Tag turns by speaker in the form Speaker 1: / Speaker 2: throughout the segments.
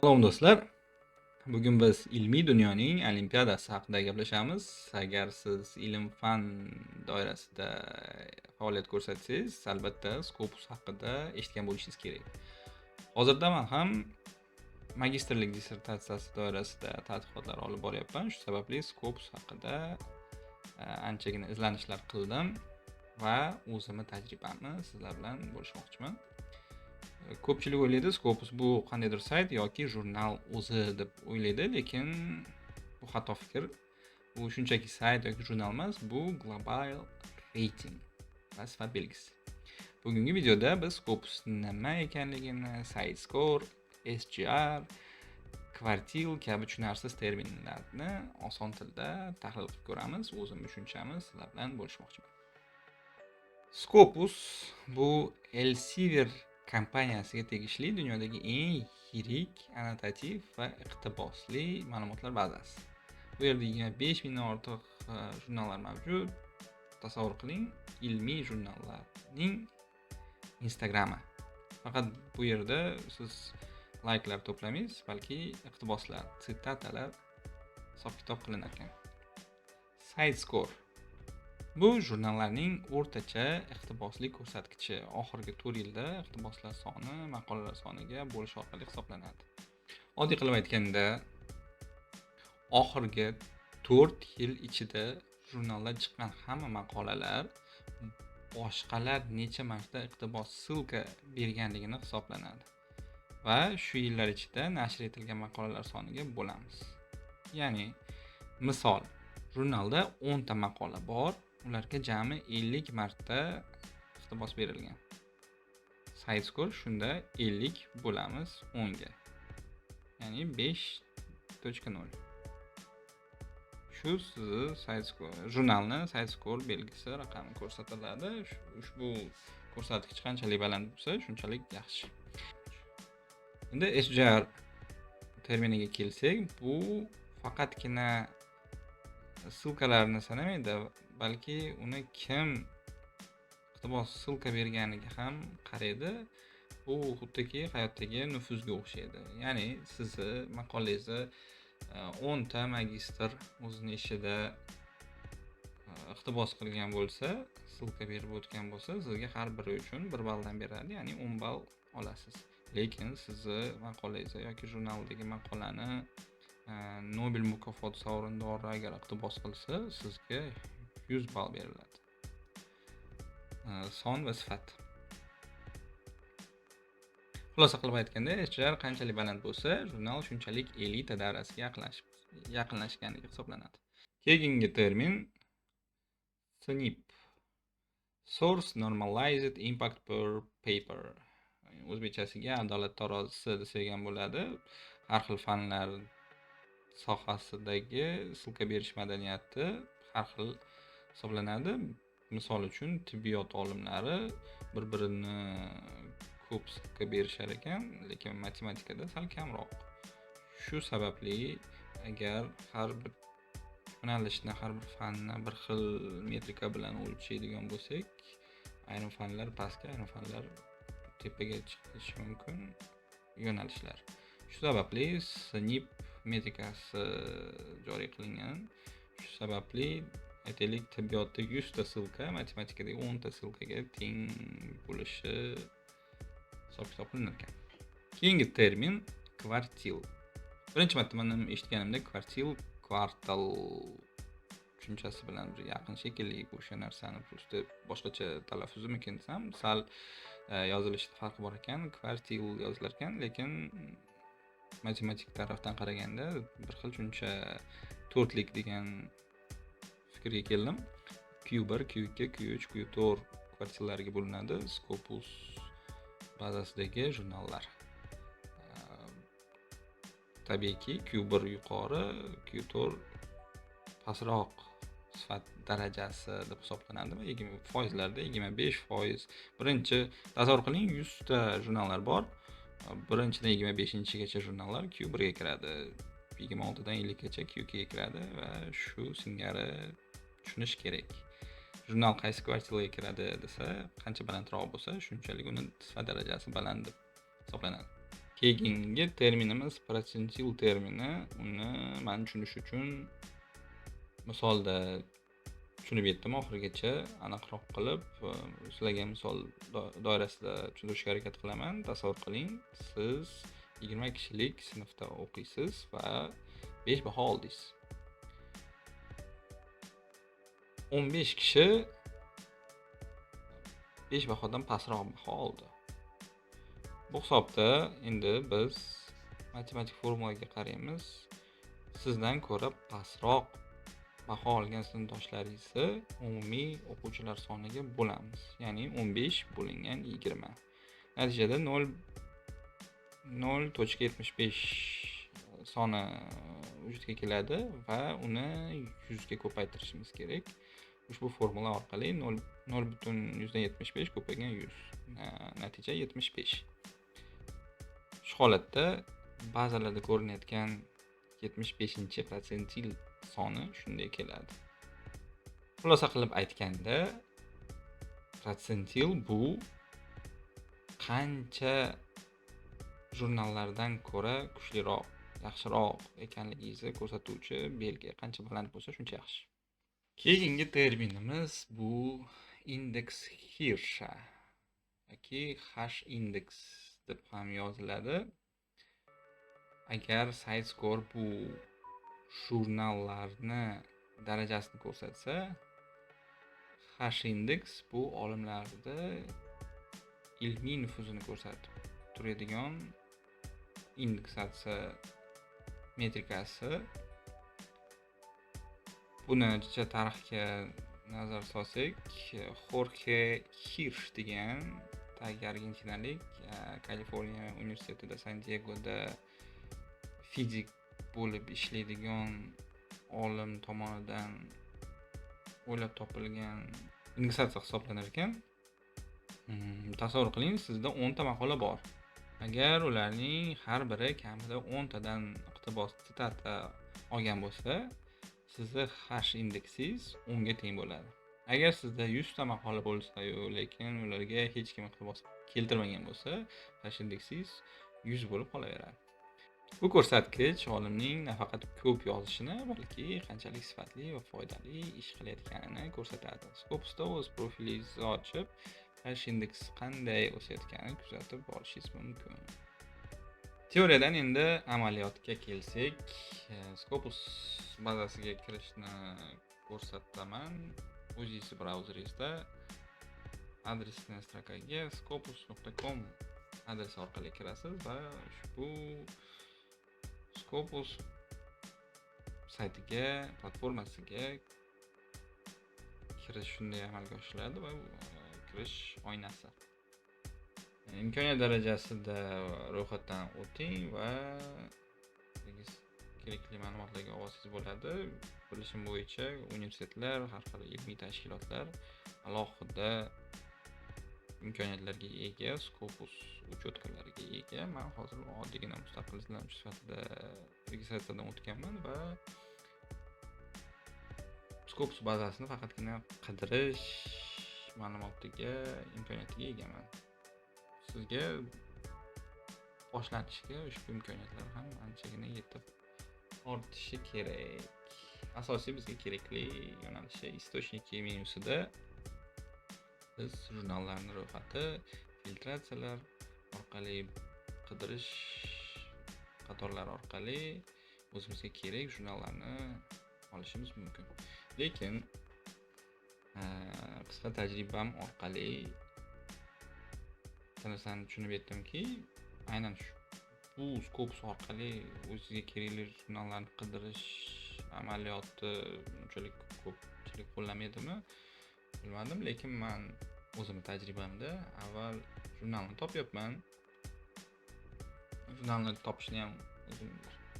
Speaker 1: Salom do'stlar. Bugun biz ilmiy dunyoning olimpiadasi haqida gaplashamiz. Agar siz ilm-fan doirasida faoliyat ko'rsatsangiz, albatta Scopus haqida eshitgan bo'lishingiz kerak. Hozirda men ham magistrlik dissertatsiyasi doirasida tadqiqotlar olib boryapman. Shu sababli Scopus haqida anchagina izlanishlar qildim va o'zimning tajribamni sizlar bilan bo'lishmoqchiman. Ko'pchilik o'ylaydi Scopus bu qandaydir sayt yoki jurnal o'zi deb o'ylaydi, lekin bu xato fikr. Bu shunchaki sayt yoki jurnal emas, bu global rating va sifat belgisi. Bugungi videoda biz Scopus nima ekanligini, SiteScore, SGR, kvartil kabi tushunarsiz terminlarni oson tilda tahlil qilib ko'ramiz. O'zimning tushunchamiz sizlar bilan bo'lishmoqchiman. Scopus bu Elsevier kompaniyasiga tegishli dunyodagi eng yirik annotativ va iqtibosli ma'lumotlar bazasi. Bu yerda 25 mingdan ortiq jurnallar mavjud. Tasavvur qiling, ilmiy jurnallarning Instagrami. Faqat bu yerda siz layklar to'plamaysiz, balki iqtiboslar, sitatalar hisob kitob qilinar ekan. SiteScore bu jurnallarning o'rtacha iqtibosli ko'rsatkichi. Oxirgi 4 yilda iqtiboslar soni maqolalar soniga bo'lish orqali hisoblanadi. Oddiy qilib aytganda, oxirgi 4 yil ichida jurnalda chiqqan hamma maqolalar boshqalar necha marta iqtibos ссылка berganligini hisoblanadi. Va shu yillar ichida nashr etilgan maqolalar soniga bo'lamiz. Ya'ni, misol, jurnalda 10 ta maqola bor. Ularga jami 50 marta iqtibos berilgan. SiteScore shunda 50 bo'lamiz 10 ga. Ya'ni 5.0. Shu sizni SiteScore jurnalni SiteScore belgisi raqami ko'rsatiladi. Ushbu ko'rsatkich qanchalik baland bo'lsa, shunchalik yaxshi. Endi SGR terminiga kelsak, bu faqatgina ссылкаларni sanamaydi, balki uni kim iqtibos ссылка berganiga ham qaraydi. Bu xuddiki hayotdagi nufuzga o'xshaydi. Ya'ni sizni maqolangizni 10 ta magistr o'zini ishida iqtibos qilgan bo'lsa, ссылка berib o'tgan bo'lsa, sizga har biri uchun 1 balldan beradi, ya'ni 10 ball olasiz. Lekin sizni maqolangizni yoki jurnaldagi maqolani Nobel mukofoti sovrindori agar iqtibos qilsa, sizga 100 ball beriladi. Son va sifat. Xulosa qilib aytganda, SGR qanchalik baland bo'lsa, jurnal shunchalik elita davrasiga yaqinlashganligi hisoblanadi. Keyingi termin SNIP. Source Normalized Impact per Paper. O'zbekchasiga adolat tarozisi desak ham bo'ladi. Har xil fanlar sohasidagi ссылка berish madaniyati har xil hisoblanadi. Misol uchun, tibbiyot olimlari bir-birini ko'p ссылка berishar ekan, lekin matematikada sal kamroq. Shu sababli agar har bir yo'nalishni, har bir fanni bir xil metrika bilan o'lchaydigan bo'lsak, ayrim fanlar pastga, ayrim fanlar tepaga chiqishi mumkin yo'nalishlar. Shu sababli SNIP metrikasi joriy qilingan. Shu sababli aytaylik, tibbiyotda 100 ta ссылка, matematikada 10 ta ссылкаga teng bo'lishi hisob kitob qilinar ekan. Keyingi termin kvartil. Birinchi marta men eshitganimda kvartil kvartal tushunchasi bilan yaqin shekilli o'sha narsani просто boshqacha talaffuzimikin desam, sal yozilishda farqi bor ekan. Kvartil yozilar ekan, lekin matematik tarafdan qaraganda bir xil tushuncha, to'rtlik degan fikrga keldim. Q1, Q2, Q3, Q4 kvartillariga bo'linadi Scopus bazasidagi jurnallar. Tabiiyki Q1 yuqori, Q4 pastroq sifat darajasi deb hisoblanadi va 20%larda 25%. Birinchi tasavvur qiling, 100 ta jurnallar bor. Birinchidan 25-gacha jurnallar Q1 ga kiradi. 26 dan 50 gacha Q2 ga kiradi va shu singari tushunish kerak. Jurnal qaysi kvartilga kiradi desa, qancha balandroq bo'lsa, shunchalik uni sifat darajasi baland deb hisoblanadi. Keyingi terminimiz persentil termini. Uni men tushunish uchun misolda tushunib yetdim oxirigacha aniqroq qilib, sizlarga misol doirasida tushuntirishga harakat qilaman. Tasavvur qiling, siz 20 kishilik sinfda o'qiysiz va 5 baho oldingiz. 15 kishi 5 bahodan pastroq baho oldi. Bu hisobda endi biz matematik formulaga qaraymiz. Sizdan ko'ra pastroq baho olgan sinfdoshlaringizni umumiy o'quvchilar soniga bo'lamiz. Ya'ni 15 bo'lingan 20. Natijada 0.75 soni vujudga keladi va uni 100 ga ko'paytirishimiz kerak. Ushbu formula orqali 0.75 ko'paygan 100. Natija 75. Shu holatda bazalarda ko'rinayotgan 75% soni shunday keladi. Xulosa qilib aytganda, persentil bu qancha jurnallardan ko'ra kuchliroq, yaxshiroq ekanligingizni ko'rsatuvchi belgi. Qancha baland bo'lsa, shuncha yaxshi. Keyingi terminimiz bu indeks Hirsha yoki H-indeks deb ham yoziladi. Agar SciScore bu jurnallarni darajasini ko'rsatsa, H-indeks bu olimlarda ilmiy nufuzini ko'rsatib turadigan indeksatsiya metrikasi. Buni tarixga nazar solsak, Jorge Hirsch degan tagi argentinalik, Kaliforniya universitetida San Diegoda fizik bo'lib ishlaydigan olim tomonidan o'ylab topilgan indeksatsiya hisoblanar ekan. Tasavvur qiling, sizda 10 ta maqola bor. Agar ularning har biri kamida 10 tadan iqtibos sitata olgan bo'lsa, sizning H indeksingiz 10 ga teng bo'ladi. Agar sizda 100 ta maqola bo'lsa-yu, lekin ularga hech kim iqtibos keltirmagan bo'lsa, H indeksingiz 100 bo'lib qolaveradi. Bu ko'rsatkich olimning nafaqat ko'p yozishini, balki qanchalik sifatli va foydali ish qilayotganini ko'rsatadi. Scopusda o'z profilingizni ochib, H indeks qanday o'sayotganini kuzatib borishingiz mumkin. Teoriyadan endi amaliyotga kelsak, Scopus bazasiga kirishni ko'rsataman. O'zingiz brauzeringizda adresli strokaga scopus.com adresi orqali kirasiz va ushbu Scopus saytiga, platformasiga kirish shunday amalga oshiriladi va kirish oynasi. Imkoniyat darajasida ro'yxatdan o'ting va kerakli ma'lumotlarga ovozingiz bo'ladi. Bilishim bo'yicha universitetlar, har xil ilmiy tashkilotlar alohida imkoniyatlarga ega, Scopus uchetkalariga ega. Men hozir oddiygina mustaqil izlanuvchi sifatida registratsiyadan o'tganman va Scopus bazasini faqatgina qidirish ma'lumotiga imkoniyatiga egaman. Sizga boshlanishga ushbu imkoniyatlar ham anchagina yetib ortishi kerak. Asosiy bizga kerakli yo'nalishi istochniki menyusida biz jurnallarni ro'yxati, filtratsiyalar orqali, qidirish qatorlari orqali o'zimizga kerak jurnallarni olishimiz mumkin. Lekin qisqa tajribam orqali narsani tushunib yetdimki, aynan bu Scopus orqali o'zingizga kerakli jurnallarni qidirish amaliyoti unchalik ko'pchilik qo'llamadimi bilmadim, lekin men o'zim tajribamda avval jurnalni topyapman. Jurnalni topishni ham o'zim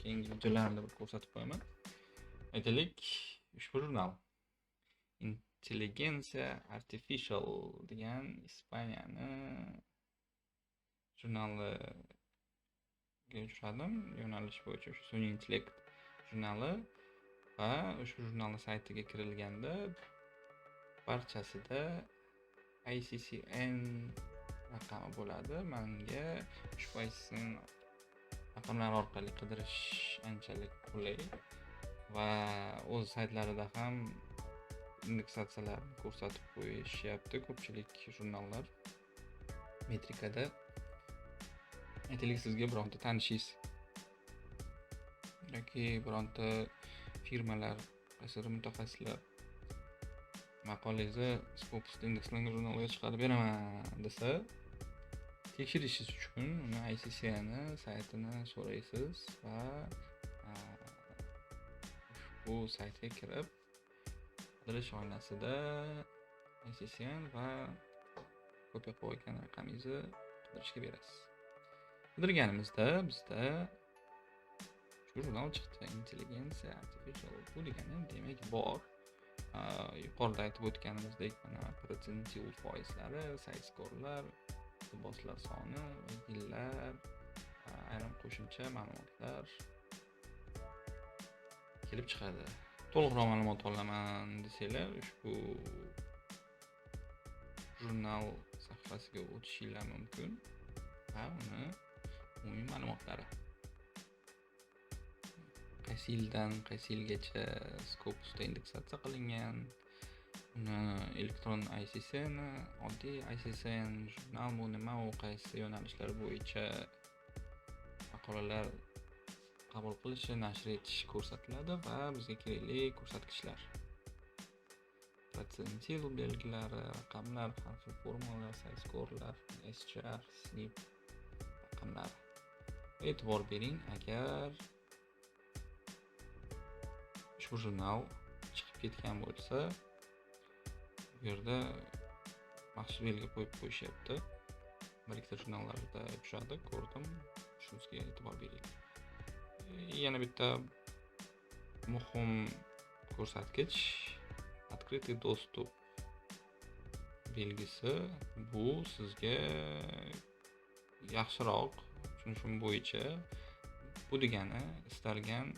Speaker 1: keyingi videolarimda bir ko'rsatib qo'yaman. Aytaylik, ushbu jurnal Intelligencia Artificial degan Ispaniyani jurnaliga uchradim. Yo'nalish bo'yicha shu sun'iy intellekt jurnali va ushbu jurnalning saytiga kirilganda barchasida ICCN raqami bo'ladi. Menga ushbu ICCN raqamlar orqali qidirish anchalik qulay va o'z saytlarida ham indeksatsiyalarni ko'rsatib qo'yishyapti ko'pchilik jurnallar. Metrikada aytaylik, sizga bironta tanishingiz yoki bironta firmalar, qaysidir mutaxassislar maqolangizni Scopus'da indekslangan jurnalga chiqarib beraman desa, tekshirishingiz uchun uni ICCA'ni saytini so'raysiz va ushbu saytga kirib qidirish oynasida ICCA va kopiya qilib olgan raqamingizni qidirishga berasiz. Qidirganimizda bizda shu jurnal chiqdi. Intelligensiya artificial. Bu degani demak bor. Yuqorida aytib o'tganimizdek, mana prosentil foizlari, sayt skorlar, iqtiboslar soni, yillar, ayrim qo'shimcha ma'lumotlar kelib chiqadi. To'liqroq ma'lumot olaman desanglar, ushbu jurnal sahifasiga o'tishinglar mumkin va uni umumiy ma'lumotlari, qaysi yildan qaysi yilgacha Scopus'da indeksatsiya qilingan, uni elektron ICCA'ni, oddiy ICCA'ni jurnal bu nima, u qaysi yo'nalishlar bo'yicha maqolalar qabul qilishi, nashr etish ko'rsatiladi va bizga kerakli ko'rsatkichlar, prosentil belgilari, raqamlar, harfiy formulalar, sayt skorlar, STR, SNP raqamlar. E'tibor bering, agar ushbu jurnal chiqib ketgan bo'lsa, bu yerda maxsus belgi qo'yib qo'yishyapti. Bir ikkita jurnallarda tushadi, ko'rdim. Shunisiga e'tibor bering. Yana bitta muhim ko'rsatkich открытый достуp belgisi. Bu sizga yaxshiroq tushunishim bo'yicha, bu degani istalgan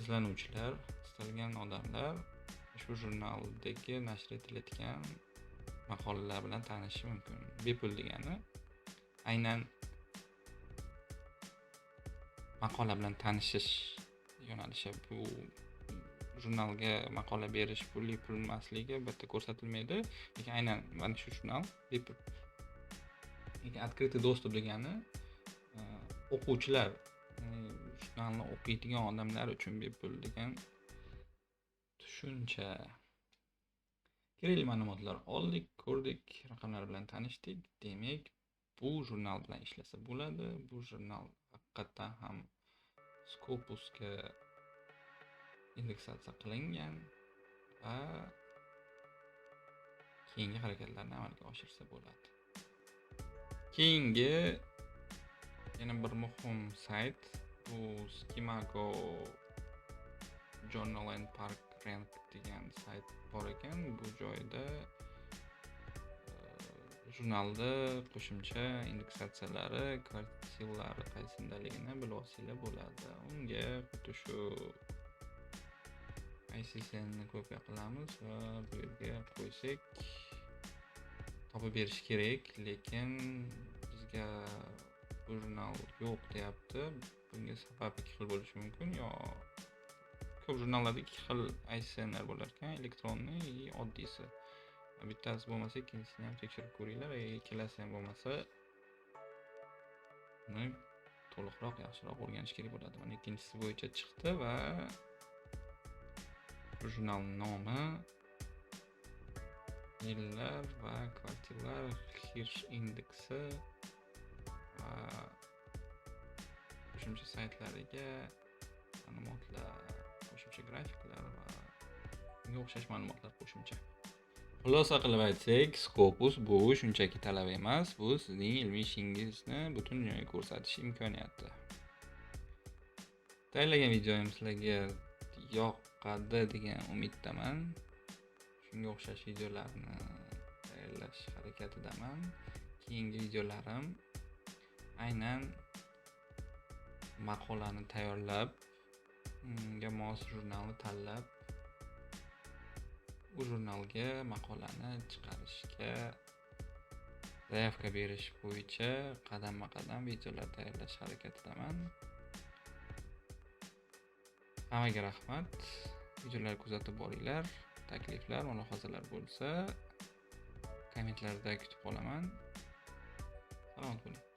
Speaker 1: izlanuvchilar, istalgan odamlar ushbu jurnaldagi nashr etilayotgan maqolalar bilan tanishishi mumkin. Bepul degani aynan maqola bilan tanishish yo'nalishi. Bu jurnalga maqola berish pulli pul emasligi bitta ko'rsatilmaydi, lekin aynan mana shu jurnal bepul. Lekin открытый достуp degani o'quvchilar, jurnalni o'qiydigan odamlar uchun bepul degan tushuncha. Kerakli ma'lumotlar oldik, ko'rdik, raqamlar bilan tanishdik. Demak, bu jurnal bilan ishlasa bo'ladi. Bu jurnal haqiqatan ham Scopus'ga indeksatsiya qilingan va keyingi harakatlarni amalga oshirsa bo'ladi. Keyingi yana bir muhim sayt bu Skimago Journal and Park Rank degan sayt bor ekan. Bu joyda jurnalda qo'shimcha indeksatsiyalari, kvartillari qaysindaligini bilib olsanglar bo'ladi. Unga xuddi shu ICCA'ni kopiya qilamiz va bu yerga qo'ysak topib berish kerak, lekin bizga bu jurnal yo'q deyapti. Bunga sabab ikki xil bo'lishi mumkin. Yo ko'p jurnallarda ikki xil ICCA'lar bo'lar ekan, elektronni va oddiysi. Bittasi bo'lmasa, ikkinchisini ham tekshirib ko'ringlar. Ikkalasi ham bo'lmasa, uni to'liqroq, yaxshiroq o'rganish kerak bo'ladi. Mana ikkinchisi bo'yicha chiqdi va jurnal nomi, yillar va kvartillar, Hirsch indeksi va qo'shimcha saytlariga ma'lumotlar, qo'shimcha grafiklar va bunga o'xshash ma'lumotlar qo'shimcha. Xulosa qilib aytsak, Scopus bu shunchaki talab emas, bu sizning ilmiy ishingizni butun dunyoga ko'rsatish imkoniyati. Tayyorlagan videoim sizlarga yoqadi degan umiddaman. Shunga o'xshash videolarni tayyorlash harakatidaman. Keyingi videolarim aynan maqolani tayyorlab, unga mos jurnalni tanlab, u jurnalga maqolani chiqarishga Zaявka berish bo'yicha qadamma-qadam videolar tayyorlash harakatidaman. Hammaga rahmat. Videolarni kuzatib boringlar. Takliflar, mulohazalar bo'lsa kommentlarda kutib qolaman. Salomat bo'ling.